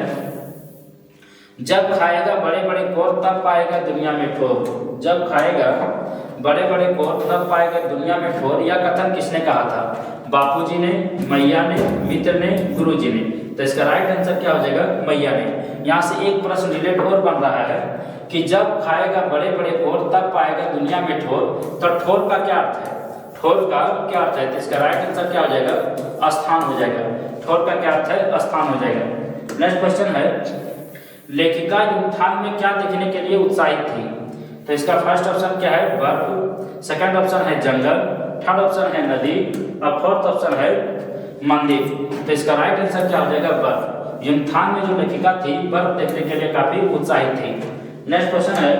Speaker 1: जब खाएगा बड़े बड़े कोर तब पाएगा दुनिया में ठोर। जब खाएगा बड़े बड़े कोर तब पाएगा दुनिया में ठोर, यह कथन किसने कहा था? बापूजी ने, मैया ने, मित्र ने, गुरुजी ने। तो इसका राइट आंसर क्या हो जाएगा? मैया ने। यहाँ से एक प्रश्न रिलेट और बन रहा है कि जब खाएगा बड़े बड़े कोर तब पाएगा दुनिया में ठोर, तो ठोर का क्या अर्थ है? ठोर का क्या अर्थ है? तो इसका राइट आंसर क्या हो जाएगा? स्थान हो जाएगा। ठोर का क्या अर्थ है? स्थान हो जाएगा। नेक्स्ट क्वेश्चन है लेखिका युगथान में क्या देखने के लिए उत्साहित थी? तो इसका फर्स्ट ऑप्शन क्या है? बर्फ, सेकंड ऑप्शन है जंगल, थर्ड ऑप्शन है नदी और फोर्थ ऑप्शन है मंदिर। तो इसका राइट आंसर क्या हो जाएगा? बर्फ। युगथान में जो लेखिका थी बर्फ देखने के लिए काफी उत्साहित थी। नेक्स्ट क्वेश्चन है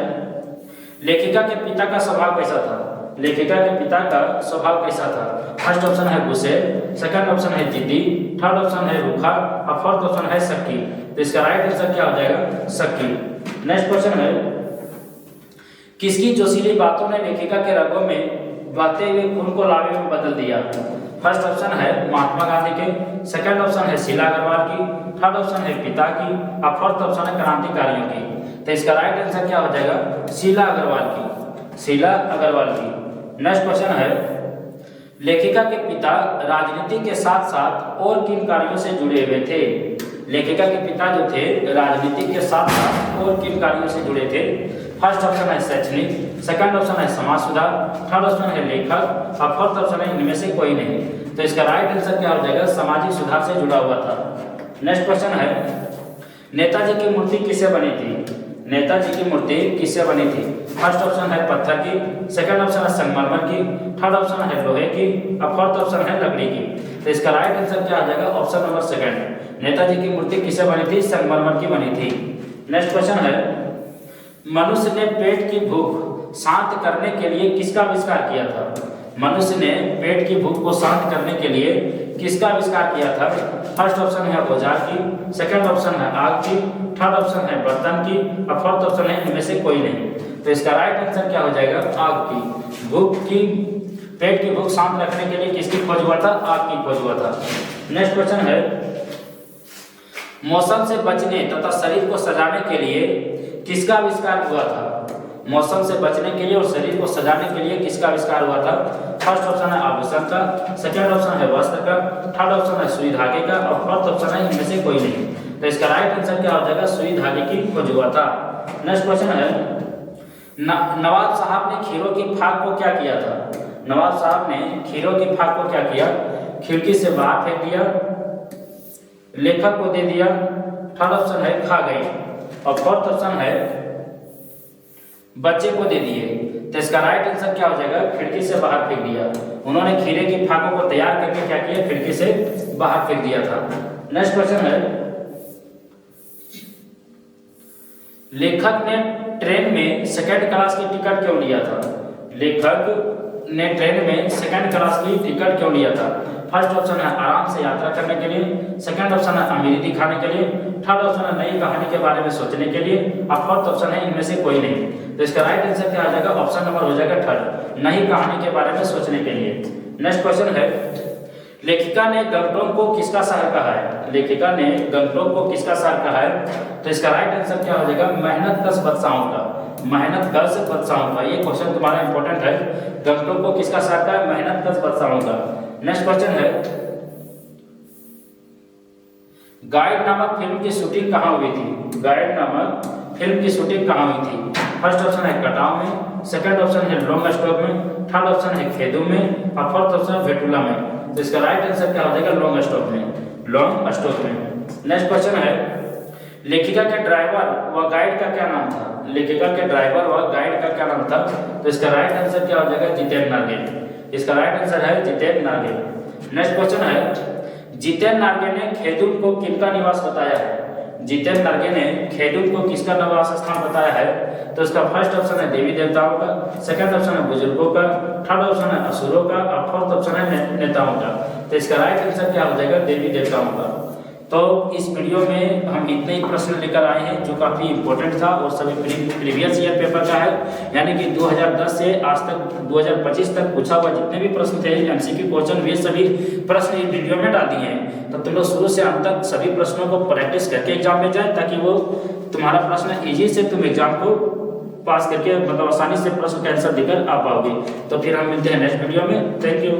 Speaker 1: लेखिका के पिता का स्वभाव कैसा था? लेखिका के पिता का स्वभाव कैसा था? फर्स्ट ऑप्शन है गुस्से, सेकंड ऑप्शन है जिद्दी, थर्ड ऑप्शन है रूखा और फोर्थ ऑप्शन है शक्की। तो इसका राइट आंसर क्या हो जाएगा? शक्की। नेक्स्ट क्वेश्चन है किसकी जोशीली बातों ने लेखिका के रगों में बहते हुए खून को लावे में बदल दिया? फर्स्ट ऑप्शन है महात्मा गांधी के, सेकंड ऑप्शन है शीला अग्रवाल की, थर्ड ऑप्शन है पिता की और फोर्थ ऑप्शन है क्रांतिकारियों की। तो इसका राइट आंसर क्या हो जाएगा? शीला अग्रवाल की। शीला अग्रवाल की। नेक्स्ट क्वेश्चन है लेखिका के पिता राजनीति के साथ साथ और किन कार्यों से जुड़े हुए थे? लेखिका के पिता जो थे राजनीति के साथ साथ और किन कार्यों से जुड़े थे? फर्स्ट ऑप्शन है शैक्षणिक, सेकंड ऑप्शन है समाज सुधार, थर्ड ऑप्शन है लेखक और फोर्थ ऑप्शन है इनमें से कोई नहीं। तो इसका राइट आंसर क्या हो जाएगा? सामाजिक सुधार से जुड़ा हुआ था। नेक्स्ट क्वेश्चन है नेताजी की मूर्ति किससे बनी थी? नेताजी की मूर्ति किससे बनी थी? फर्स्ट ऑप्शन है पत्थर की, सेकंड ऑप्शन है संगमरमर की, थर्ड ऑप्शन है लोहे की और फोर्थ ऑप्शन है लकड़ी की। तो इसका राइट आंसर क्या आ जाएगा? Option number second. नेताजी की मूर्ति किससे बनी थी? संगमरमर की बनी थी। नेक्स्ट क्वेश्चन है मनुष्य ने पेट की भूख शांत करने के लिए किसका आविष्कार किया था? मनुष्य ने पेट की भूख को शांत करने के लिए किसका आविष्कार किया था? फर्स्ट ऑप्शन है औजार की, सेकंड ऑप्शन है आग की, थर्ड ऑप्शन है बर्तन की और फोर्थ ऑप्शन है इनमें से कोई नहीं। तो इसका राइट आंसर क्या हो जाएगा? आग की। भूख की पेट की भूख शांत रखने के लिए किसकी खोज हुआ था? आग की खोज हुआ था। नेक्स्ट क्वेश्चन है मौसम से बचने तथा शरीर को सजाने के लिए किसका आविष्कार हुआ था? मौसम से बचने के लिए और शरीर को सजाने के लिए किसका आविष्कार हुआ था? फर्स्ट ऑप्शन है आभूषण का, सेकंड ऑप्शन है वस्त्र का, थर्ड ऑप्शन है सुई धागे का और फोर्थ ऑप्शन है इनमें से कोई नहीं। तो इसका राइट आंसर क्या हो जाएगा? सुई धागे की खोज हुआ था। नेक्स्ट क्वेश्चन है नवाब साहब ने खीरों की फाक को क्या किया था? नवाब साहब ने खीरों की फाक को क्या किया? खिड़की से बाहर फेंक दिया, लेखक को दे दिया, थर्ड ऑप्शन है खा गई और फोर्थ ऑप्शन है बच्चे को दे दिए। तो इसका राइट आंसर क्या हो जाएगा? खिड़की से बाहर फेंक दिया। उन्होंने खीरे की फाकों को तैयार करके क्या किया? खिड़की से बाहर फेंक दिया था। नेक्स्ट क्वेश्चन है लेखक ने ट्रेन में सेकंड क्लास की टिकट क्यों लिया था? लेखक ने ट्रेन में सेकंड क्लास की टिकट क्यों लिया था? फर्स्ट ऑप्शन है आराम से यात्रा करने के लिए, सेकंड ऑप्शन है अमीरी दिखाने के लिए, थर्ड ऑप्शन है नई कहानी के बारे में सोचने के लिए और फोर्थ ऑप्शन है इनमें से कोई नहीं। तो इसका राइट आंसर क्या आ जाएगा? ऑप्शन नंबर हो जाएगा थर्ड, नई कहानी के बारे में सोचने के लिए। नेक्स्ट क्वेश्चन है लेखिका ने गंगटोक को किसका शहर कहा है? लेखिका ने गंगटोक को किसका शहर कहा है? तो इसका राइट आंसर क्या हो जाएगा? मेहनतकश बदशाहों का, मेहनतकश बदशाहों का। ये क्वेश्चन तुम्हारा इंपॉर्टेंट है। गंगटोक को किसका शहर कहा है? मेहनतकश बदशाहों का। नेक्स्ट क्वेश्चन है गाइड नामक फिल्म की शूटिंग कहाँ हुई थी? गाइड नामक फिल्म की शूटिंग कहाँ हुई थी? फर्स्ट ऑप्शन है कटाव में, सेकंड ऑप्शन है लॉन्ग स्टॉक में, थर्ड ऑप्शन है खेदू में और फोर्थ ऑप्शन है वेटुला में। तो इसका राइट आंसर क्या हो जाएगा? लॉन्ग स्टॉक में, लॉन्ग स्टॉक में। नेक्स्ट क्वेश्चन है लेखिका के ड्राइवर व गाइड का क्या नाम था? लेखिका के ड्राइवर व गाइड का क्या नाम था? तो इसका राइट आंसर क्या हो जाएगा? जितेंद्र नार्गे। इसका राइट आंसर है जितेंद्र नार्गे। नेक्स्ट क्वेश्चन है जितेंद्र नार्गे ने खेदुन को किनका निवास बताया है? जितेंद्र नार्गे ने खेदुन को किसका निवास स्थान बताया है? तो इसका फर्स्ट ऑप्शन है देवी देवताओं का, सेकंड ऑप्शन है बुजुर्गों का, थर्ड ऑप्शन है असुरों का और फोर्थ ऑप्शन है नेताओं का। तो इसका राइट आंसर क्या हो जाएगा? देवी देवताओं का। तो इस वीडियो में हम इतने ही प्रश्न लेकर आए हैं जो काफ़ी इंपॉर्टेंट था और सभी प्रीवियस ईयर पेपर का है, यानी कि 2010 से आज तक 2025 तक पूछा हुआ जितने भी प्रश्न थे एमसीक्यू क्वेश्चन, वे सभी प्रश्न इस वीडियो में डाल दिए हैं। तो तुम लोग शुरू से अंत तक सभी प्रश्नों को प्रैक्टिस करके एग्जाम में जाए ताकि वो तुम्हारा प्रश्न ईजी से तुम एग्जाम को पास करके मतलब आसानी से प्रश्न का आंसर देकर आ पाओगे। तो फिर हम मिलते हैं नेक्स्ट वीडियो में। Thank you.